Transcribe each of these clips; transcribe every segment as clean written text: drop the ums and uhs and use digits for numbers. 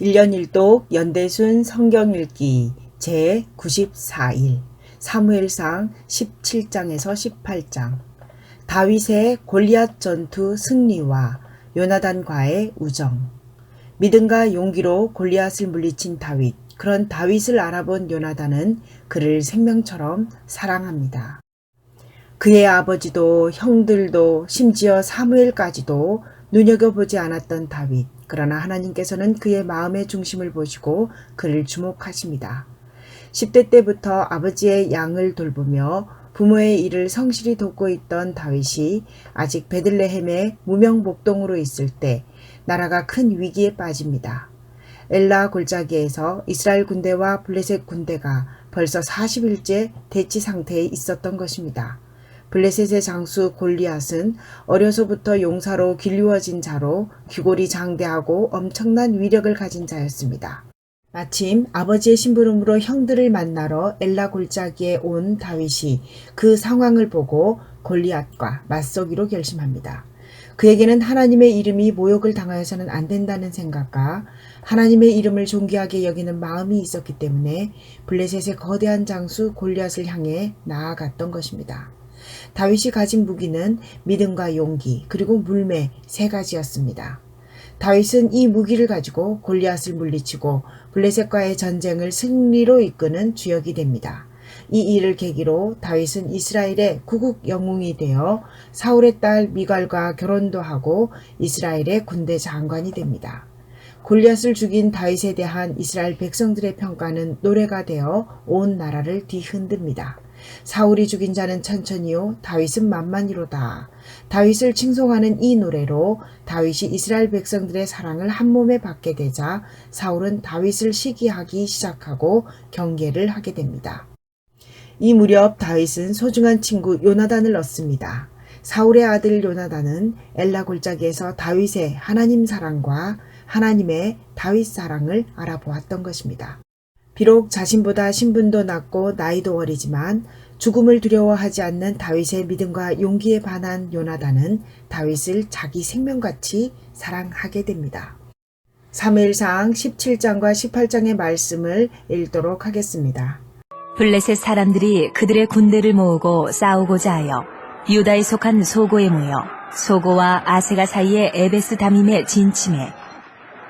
1년 1독 연대순 성경 읽기 제94일 사무엘상 17장에서 18장 다윗의 골리앗 전투 승리와 요나단과의 우정. 믿음과 용기로 골리앗을 물리친 다윗. 그런 다윗을 알아본 요나단은 그를 생명처럼 사랑합니다. 그의 아버지도 형들도 심지어 사무엘까지도 눈여겨보지 않았던 다윗. 그러나 하나님께서는 그의 마음의 중심을 보시고 그를 주목하십니다. 10대 때부터 아버지의 양을 돌보며 부모의 일을 성실히 돕고 있던 다윗이 아직 베들레헴의 무명복동으로 있을 때 나라가 큰 위기에 빠집니다. 엘라 골짜기에서 이스라엘 군대와 블레셋 군대가 벌써 40일째 대치 상태에 있었던 것입니다. 블레셋의 장수 골리앗은 어려서부터 용사로 길리워진 자로 귀골이 장대하고 엄청난 위력을 가진 자였습니다. 마침 아버지의 심부름으로 형들을 만나러 엘라 골짜기에 온 다윗이 그 상황을 보고 골리앗과 맞서기로 결심합니다. 그에게는 하나님의 이름이 모욕을 당하여서는 안 된다는 생각과 하나님의 이름을 존귀하게 여기는 마음이 있었기 때문에 블레셋의 거대한 장수 골리앗을 향해 나아갔던 것입니다. 다윗이 가진 무기는 믿음과 용기 그리고 물매 3가지였습니다. 다윗은 이 무기를 가지고 골리앗을 물리치고 블레셋과의 전쟁을 승리로 이끄는 주역이 됩니다. 이 일을 계기로 다윗은 이스라엘의 구국 영웅이 되어 사울의 딸 미갈과 결혼도 하고 이스라엘의 군대 장관이 됩니다. 골리앗을 죽인 다윗에 대한 이스라엘 백성들의 평가는 노래가 되어 온 나라를 뒤흔듭니다. 사울이 죽인 자는 천천히요 다윗은 만만히로다. 다윗을 칭송하는 이 노래로 다윗이 이스라엘 백성들의 사랑을 한몸에 받게 되자 사울은 다윗을 시기하기 시작하고 경계를 하게 됩니다. 이 무렵 다윗은 소중한 친구 요나단을 얻습니다. 사울의 아들 요나단은 엘라 골짜기에서 다윗의 하나님 사랑과 하나님의 다윗 사랑을 알아보았던 것입니다. 비록 자신보다 신분도 낮고 나이도 어리지만 죽음을 두려워하지 않는 다윗의 믿음과 용기에 반한 요나단은 다윗을 자기 생명같이 사랑하게 됩니다. 사무엘상 17장과 18장의 말씀을 읽도록 하겠습니다. 블레셋 사람들이 그들의 군대를 모으고 싸우고자 하여 유다에 속한 소고에 모여 소고와 아세가 사이의 에베스 다밈에 진침해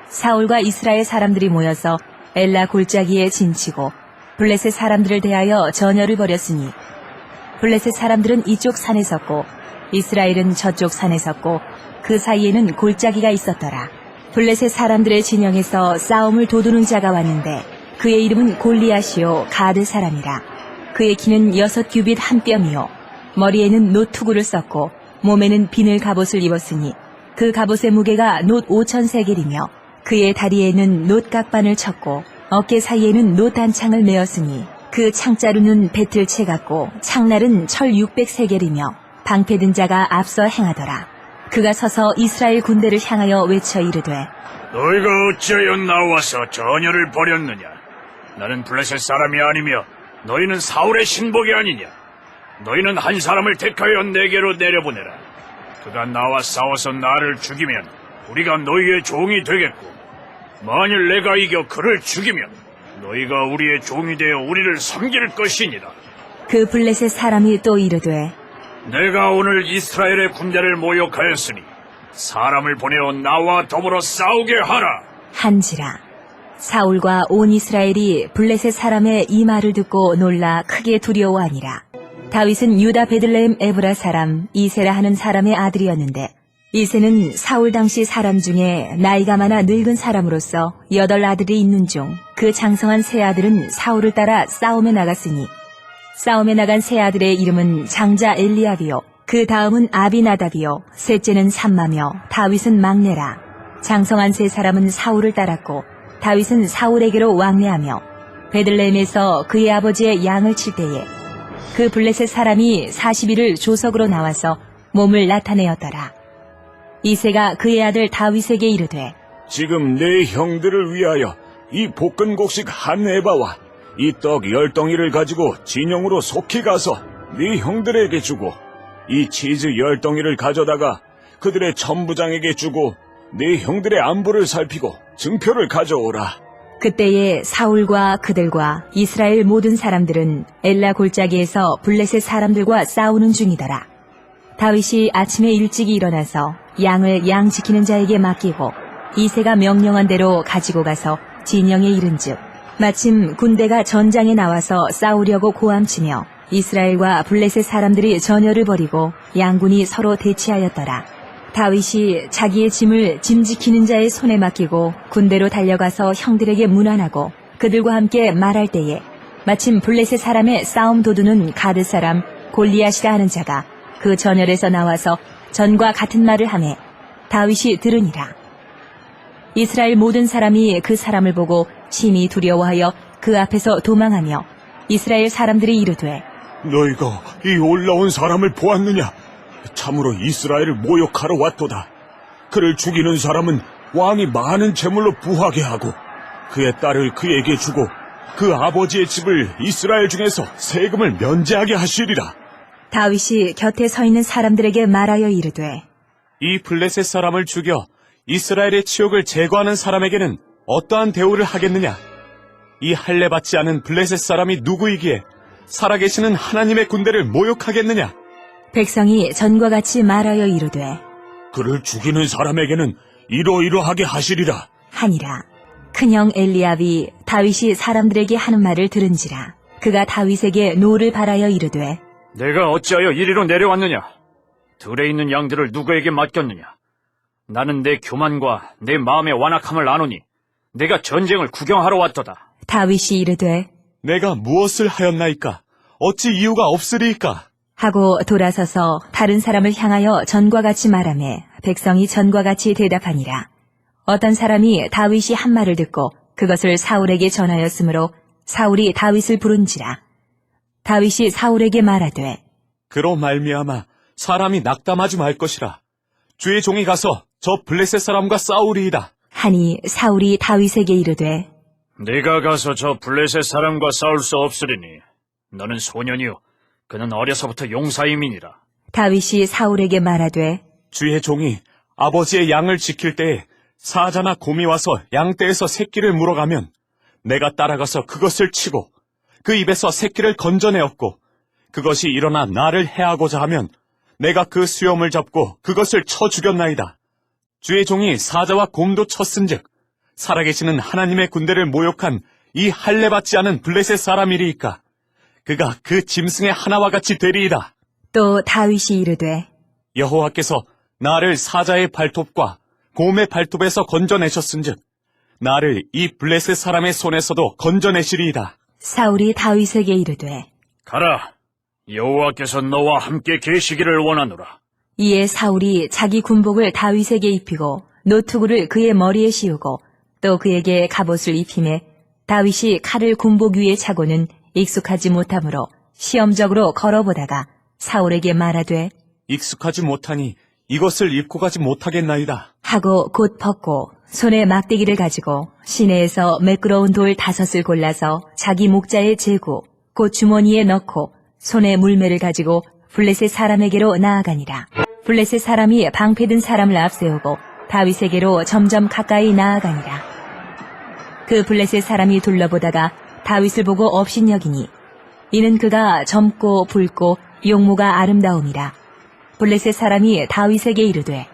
사울과 이스라엘 사람들이 모여서 엘라 골짜기에 진치고 블레셋 사람들을 대하여 전열을 벌였으니 블레셋 사람들은 이쪽 산에 섰고 이스라엘은 저쪽 산에 섰고 그 사이에는 골짜기가 있었더라. 블레셋 사람들의 진영에서 싸움을 도두는 자가 왔는데 그의 이름은 골리앗이요 가드 사람이라. 그의 키는 6규빗 한 뼘이요 머리에는 놋 투구를 썼고 몸에는 비늘 갑옷을 입었으니 그 갑옷의 무게가 놋 5,000세겔이며 그의 다리에는 놋 각반을 쳤고 어깨 사이에는 놋 단창을 메었으니 그 창자루는 배틀채 같고 창날은 철 600세겔이며 방패든 자가 앞서 행하더라. 그가 서서 이스라엘 군대를 향하여 외쳐 이르되 너희가 어찌하여 나와서 전열을 벌였느냐? 나는 블레셋 사람이 아니며 너희는 사울의 신복이 아니냐? 너희는 한 사람을 택하여 내게로 내려보내라. 그가 나와 싸워서 나를 죽이면 우리가 너희의 종이 되겠고 만일 내가 이겨 그를 죽이면 너희가 우리의 종이 되어 우리를 섬길 것이니라. 그 블레셋 사람이 또 이르되 내가 오늘 이스라엘의 군대를 모욕하였으니 사람을 보내어 나와 더불어 싸우게 하라. 한지라. 사울과 온 이스라엘이 블레셋 사람의 이 말을 듣고 놀라 크게 두려워하니라. 다윗은 유다 베들레헴 에브라 사람 이세라 하는 사람의 아들이었는데 이세는 사울 당시 사람 중에 나이가 많아 늙은 사람으로서 8 아들이 있는 중 그 장성한 세 아들은 사울을 따라 싸움에 나갔으니 싸움에 나간 세 아들의 이름은 장자 엘리압이요 그 다음은 아비나답이요 셋째는 삼마며 다윗은 막내라. 장성한 세 사람은 사울을 따랐고 다윗은 사울에게로 왕래하며 베들레헴에서 그의 아버지의 양을 칠 때에 그 블레셋 사람이 40일을 조석으로 나와서 몸을 나타내었더라. 이새가 그의 아들 다윗에게 이르되 지금 내 형들을 위하여 이 볶은 곡식 한 에바와 이 떡 10덩이를 가지고 진영으로 속히 가서 네 형들에게 주고 이 치즈 10덩이를 가져다가 그들의 천부장에게 주고 네 형들의 안부를 살피고 증표를 가져오라. 그때에 사울과 그들과 이스라엘 모든 사람들은 엘라 골짜기에서 블레셋 사람들과 싸우는 중이더라. 다윗이 아침에 일찍이 일어나서 양을 양 지키는 자에게 맡기고 이새가 명령한 대로 가지고 가서 진영에 이른즉 마침 군대가 전장에 나와서 싸우려고 고함치며 이스라엘과 블레셋 사람들이 전열을 벌이고 양군이 서로 대치하였더라. 다윗이 자기의 짐을 짐 지키는 자의 손에 맡기고 군대로 달려가서 형들에게 문안하고 그들과 함께 말할 때에 마침 블레셋 사람의 싸움 도두는 가드 사람 골리앗이라 하는 자가 그 전열에서 나와서 전과 같은 말을 하매 다윗이 들으니라. 이스라엘 모든 사람이 그 사람을 보고 심히 두려워하여 그 앞에서 도망하며 이스라엘 사람들이 이르되 너희가 이 올라온 사람을 보았느냐? 참으로 이스라엘을 모욕하러 왔도다. 그를 죽이는 사람은 왕이 많은 재물로 부하게 하고 그의 딸을 그에게 주고 그 아버지의 집을 이스라엘 중에서 세금을 면제하게 하시리라. 다윗이 곁에 서 있는 사람들에게 말하여 이르되 이 블레셋 사람을 죽여 이스라엘의 치욕을 제거하는 사람에게는 어떠한 대우를 하겠느냐? 이 할례 받지 않은 블레셋 사람이 누구이기에 살아계시는 하나님의 군대를 모욕하겠느냐? 백성이 전과 같이 말하여 이르되 그를 죽이는 사람에게는 이러이러하게 하시리라. 하니라. 큰형 엘리압이 다윗이 사람들에게 하는 말을 들은지라. 그가 다윗에게 노를 바라여 이르되 내가 어찌하여 이리로 내려왔느냐? 들에 있는 양들을 누구에게 맡겼느냐? 나는 내 교만과 내 마음의 완악함을 아노니 내가 전쟁을 구경하러 왔도다. 다윗이 이르되 내가 무엇을 하였나이까? 어찌 이유가 없으리이까? 하고 돌아서서 다른 사람을 향하여 전과 같이 말하매 백성이 전과 같이 대답하니라. 어떤 사람이 다윗이 한 말을 듣고 그것을 사울에게 전하였으므로 사울이 다윗을 부른지라. 다윗이 사울에게 말하되 그로 말미암아 사람이 낙담하지 말 것이라. 주의 종이 가서 저 블레셋 사람과 싸우리이다. 하니 사울이 다윗에게 이르되 네가 가서 저 블레셋 사람과 싸울 수 없으리니 너는 소년이요 그는 어려서부터 용사임이니라. 다윗이 사울에게 말하되 주의 종이 아버지의 양을 지킬 때에 사자나 곰이 와서 양떼에서 새끼를 물어가면 내가 따라가서 그것을 치고 그 입에서 새끼를 건져내었고 그것이 일어나 나를 해하고자 하면 내가 그 수염을 잡고 그것을 쳐 죽였나이다. 주의 종이 사자와 곰도 쳤은즉 살아계시는 하나님의 군대를 모욕한 이 할례 받지 않은 블레셋 사람이리이까 그가 그 짐승의 하나와 같이 되리이다. 또 다윗이 이르되 여호와께서 나를 사자의 발톱과 곰의 발톱에서 건져내셨은즉 나를 이 블레셋 사람의 손에서도 건져내시리이다. 사울이 다윗에게 이르되 가라. 여호와께서 너와 함께 계시기를 원하노라. 이에 사울이 자기 군복을 다윗에게 입히고 노투구를 그의 머리에 씌우고 또 그에게 갑옷을 입히매 다윗이 칼을 군복 위에 차고는 익숙하지 못하므로 시험적으로 걸어보다가 사울에게 말하되 익숙하지 못하니 이것을 입고 가지 못하겠나이다. 하고 곧 벗고 손에 막대기를 가지고 시내에서 매끄러운 돌 5을 골라서 자기 목자에 재고 곧 주머니에 넣고 손에 물매를 가지고 블레셋 사람에게로 나아가니라. 블레셋 사람이 방패든 사람을 앞세우고 다윗에게로 점점 가까이 나아가니라. 그 블레셋 사람이 둘러보다가 다윗을 보고 업신여기니 이는 그가 젊고 붉고 용모가 아름다움이라. 블레셋 사람이 다윗에게 이르되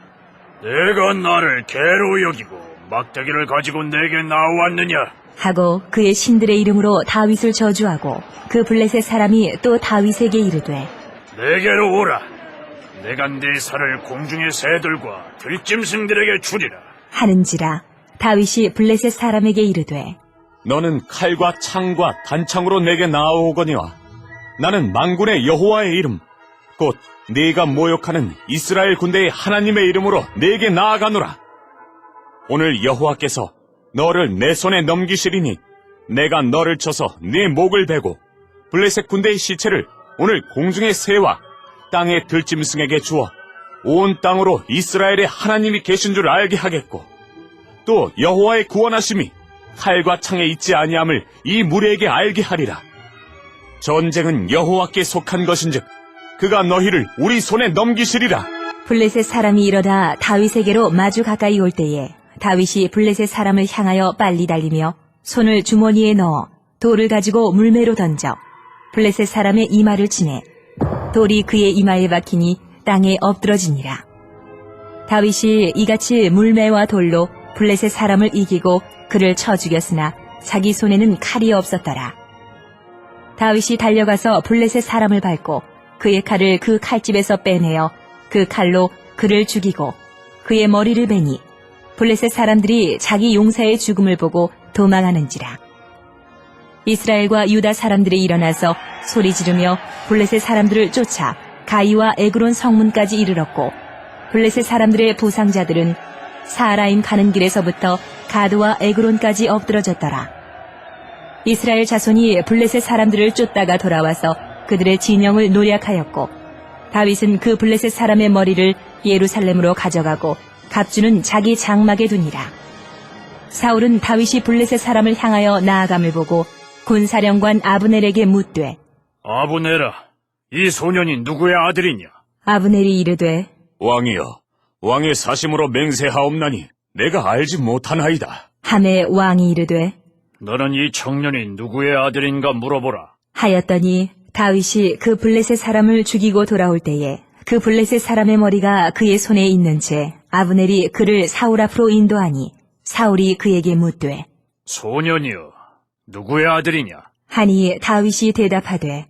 내가 나를 개로 여기고 막대기를 가지고 내게 나왔느냐? 하고 그의 신들의 이름으로 다윗을 저주하고 그 블레셋 사람이 또 다윗에게 이르되 내게로 오라. 내가 네 살을 공중의 새들과 들짐승들에게 주리라. 하는지라. 다윗이 블레셋 사람에게 이르되 너는 칼과 창과 단창으로 내게 나아오거니와 나는 만군의 여호와의 이름 곧 네가 모욕하는 이스라엘 군대의 하나님의 이름으로 내게 나아가노라. 오늘 여호와께서 너를 내 손에 넘기시리니 내가 너를 쳐서 네 목을 베고 블레셋 군대의 시체를 오늘 공중의 새와 땅의 들짐승에게 주어 온 땅으로 이스라엘의 하나님이 계신 줄 알게 하겠고 또 여호와의 구원하심이 칼과 창에 있지 아니함을 이 무리에게 알게 하리라. 전쟁은 여호와께 속한 것인즉 그가 너희를 우리 손에 넘기시리라. 블레셋 사람이 일어나 다윗에게로 마주 가까이 올 때에 다윗이 블레셋 사람을 향하여 빨리 달리며 손을 주머니에 넣어 돌을 가지고 물매로 던져 블레셋 사람의 이마를 치매 돌이 그의 이마에 박히니 땅에 엎드러지니라. 다윗이 이같이 물매와 돌로 블레셋 사람을 이기고 그를 쳐 죽였으나 자기 손에는 칼이 없었더라. 다윗이 달려가서 블레셋 사람을 밟고 그의 칼을 그 칼집에서 빼내어 그 칼로 그를 죽이고 그의 머리를 베니 블레셋 사람들이 자기 용사의 죽음을 보고 도망하는지라. 이스라엘과 유다 사람들이 일어나서 소리 지르며 블레셋 사람들을 쫓아 가이와 에그론 성문까지 이르렀고 블레셋 사람들의 부상자들은 사라임 가는 길에서부터 가드와 에그론까지 엎드러졌더라. 이스라엘 자손이 블레셋 사람들을 쫓다가 돌아와서 그들의 진영을 노략하였고 다윗은 그 블레셋 사람의 머리를 예루살렘으로 가져가고 갑주는 자기 장막에 두니라. 사울은 다윗이 블레셋 사람을 향하여 나아감을 보고 군사령관 아브넬에게 묻되 아브넬아, 이 소년이 누구의 아들이냐? 아브넬이 이르되 왕이여, 왕의 사심으로 맹세하옵나니 내가 알지 못하나이다. 하매 왕이 이르되 너는 이 청년이 누구의 아들인가 물어보라. 하였더니 다윗이 그 블레셋 사람을 죽이고 돌아올 때에 그 블레셋 사람의 머리가 그의 손에 있는 채 아브넬이 그를 사울 앞으로 인도하니 사울이 그에게 묻되 소년이여, 누구의 아들이냐? 하니 다윗이 대답하되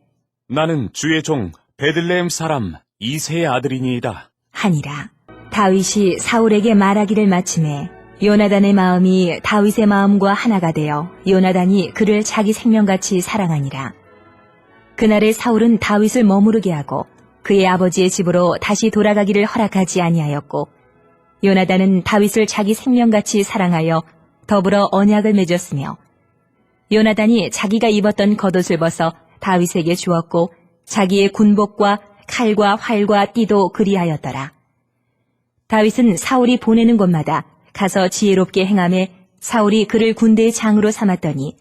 나는 주의 종 베들레헴 사람 이새의 아들이니이다. 하니라. 다윗이 사울에게 말하기를 마침에 요나단의 마음이 다윗의 마음과 하나가 되어 요나단이 그를 자기 생명같이 사랑하니라. 그날에 사울은 다윗을 머무르게 하고 그의 아버지의 집으로 다시 돌아가기를 허락하지 아니하였고 요나단은 다윗을 자기 생명같이 사랑하여 더불어 언약을 맺었으며 요나단이 자기가 입었던 겉옷을 벗어 다윗에게 주었고 자기의 군복과 칼과 활과 띠도 그리하였더라. 다윗은 사울이 보내는 곳마다 가서 지혜롭게 행하며 사울이 그를 군대의 장으로 삼았더니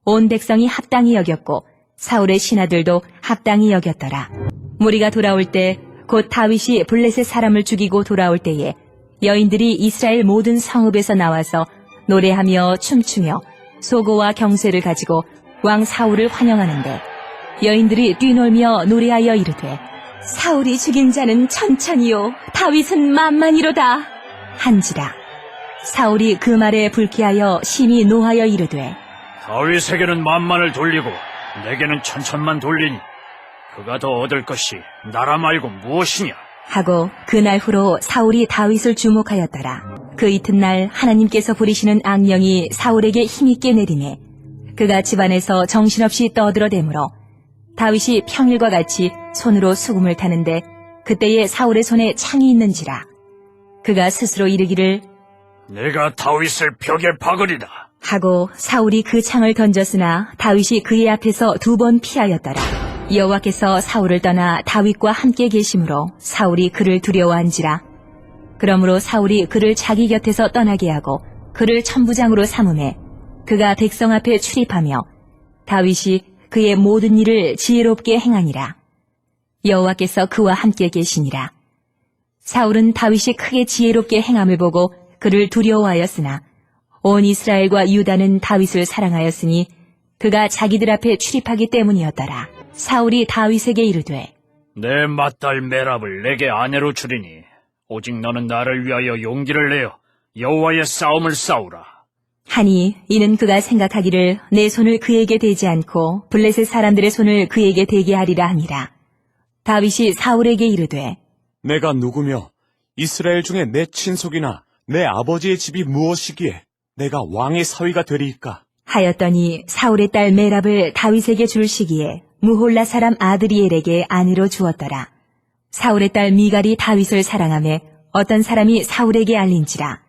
온 백성이 합당히 여겼고 사울의 신하들도 합당히 여겼더라. 무리가 돌아올 때 곧 다윗이 블레셋 사람을 죽이고 돌아올 때에 여인들이 이스라엘 모든 성읍에서 나와서 노래하며 춤추며 소고와 경쇠를 가지고 왕 사울을 환영하는데 여인들이 뛰놀며 노래하여 이르되 사울이 죽인 자는 천천히요 다윗은 만만이로다 한지라. 사울이 그 말에 불쾌하여 심히 노하여 이르되 다윗에게는 만만을 돌리고 내게는 천천만 돌리니 그가 더 얻을 것이 나라 말고 무엇이냐? 하고 그날 후로 사울이 다윗을 주목하였더라. 그 이튿날 하나님께서 부리시는 악령이 사울에게 힘있게 내리매 그가 집안에서 정신없이 떠들어대므로 다윗이 평일과 같이 손으로 수금을 타는데 그때에 사울의 손에 창이 있는지라. 그가 스스로 이르기를 내가 다윗을 벽에 박으리다 하고 사울이 그 창을 던졌으나 다윗이 그의 앞에서 2번 피하였더라. 여호와께서 사울을 떠나 다윗과 함께 계심으로 사울이 그를 두려워한지라. 그러므로 사울이 그를 자기 곁에서 떠나게 하고 그를 천부장으로 삼음해 그가 백성 앞에 출입하며 다윗이 그의 모든 일을 지혜롭게 행하니라. 여호와께서 그와 함께 계시니라. 사울은 다윗이 크게 지혜롭게 행함을 보고 그를 두려워하였으나 온 이스라엘과 유다는 다윗을 사랑하였으니 그가 자기들 앞에 출입하기 때문이었더라. 사울이 다윗에게 이르되 내 맏딸 메랍을 내게 아내로 주리니 오직 너는 나를 위하여 용기를 내어 여호와의 싸움을 싸우라. 하니 이는 그가 생각하기를 내 손을 그에게 대지 않고 블레셋 사람들의 손을 그에게 대게 하리라 함이라. 다윗이 사울에게 이르되 내가 누구며 이스라엘 중에 내 친속이나 내 아버지의 집이 무엇이기에 내가 왕의 사위가 되리이까? 하였더니 사울의 딸 메랍을 다윗에게 줄 시기에 무홀라 사람 아드리엘에게 아내로 주었더라. 사울의 딸 미갈이 다윗을 사랑하며 어떤 사람이 사울에게 알린지라.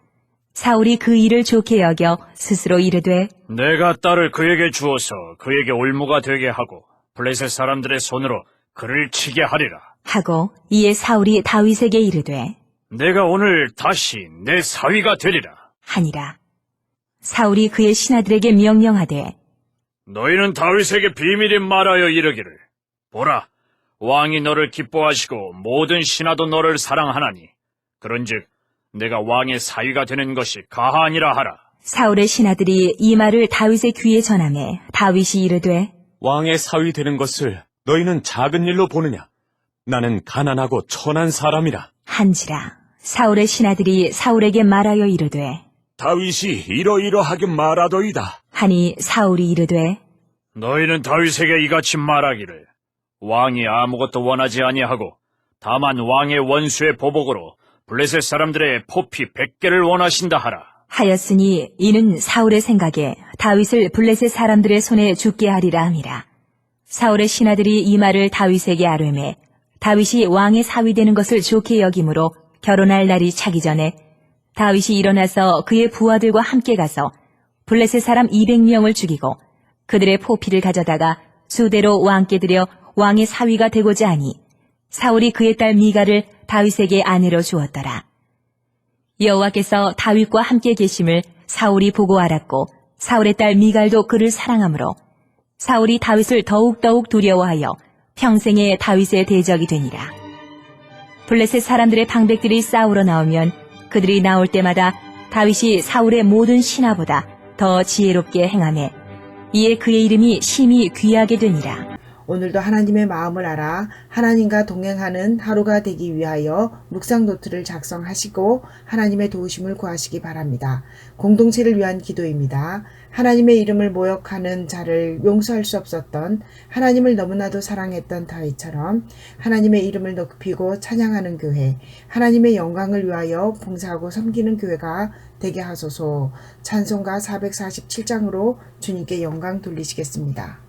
사울이 그 일을 좋게 여겨 스스로 이르되 내가 딸을 그에게 주어서 그에게 올무가 되게 하고 블레셋 사람들의 손으로 그를 치게 하리라. 하고 이에 사울이 다윗에게 이르되 내가 오늘 다시 내 사위가 되리라. 하니라. 사울이 그의 신하들에게 명령하되 너희는 다윗에게 비밀히 말하여 이르기를 보라, 왕이 너를 기뻐하시고 모든 신하도 너를 사랑하나니 그런즉 내가 왕의 사위가 되는 것이 가하니라 하라. 사울의 신하들이 이 말을 다윗의 귀에 전하매 다윗이 이르되 왕의 사위 되는 것을 너희는 작은 일로 보느냐? 나는 가난하고 천한 사람이라. 한지라. 사울의 신하들이 사울에게 말하여 이르되 다윗이 이러이러하게 말하더이다. 하니 사울이 이르되 너희는 다윗에게 이같이 말하기를 왕이 아무것도 원하지 아니하고 다만 왕의 원수의 보복으로 블레셋 사람들의 포피 100개를 원하신다 하라. 하였으니 이는 사울의 생각에 다윗을 블레셋 사람들의 손에 죽게 하리라 함이라. 사울의 신하들이 이 말을 다윗에게 아뢰매 다윗이 왕의 사위 되는 것을 좋게 여김으로 결혼할 날이 차기 전에 다윗이 일어나서 그의 부하들과 함께 가서 블레셋 사람 200명을 죽이고 그들의 포피를 가져다가 수대로 왕께 드려 왕의 사위가 되고자 하니 사울이 그의 딸 미갈을 다윗에게 아내로 주었더라. 여호와께서 다윗과 함께 계심을 사울이 보고 알았고 사울의 딸 미갈도 그를 사랑하므로 사울이 다윗을 더욱더욱 두려워하여 평생에 다윗의 대적이 되니라. 블레셋 사람들의 방백들이 싸우러 나오면 그들이 나올 때마다 다윗이 사울의 모든 신하보다 더 지혜롭게 행하매 이에 그의 이름이 심히 귀하게 되니라. 오늘도 하나님의 마음을 알아 하나님과 동행하는 하루가 되기 위하여 묵상 노트를 작성하시고 하나님의 도우심을 구하시기 바랍니다. 공동체를 위한 기도입니다. 하나님의 이름을 모욕하는 자를 용서할 수 없었던 하나님을 너무나도 사랑했던 다윗처럼 하나님의 이름을 높이고 찬양하는 교회, 하나님의 영광을 위하여 봉사하고 섬기는 교회가 되게 하소서. 찬송가 447장으로 주님께 영광 돌리시겠습니다.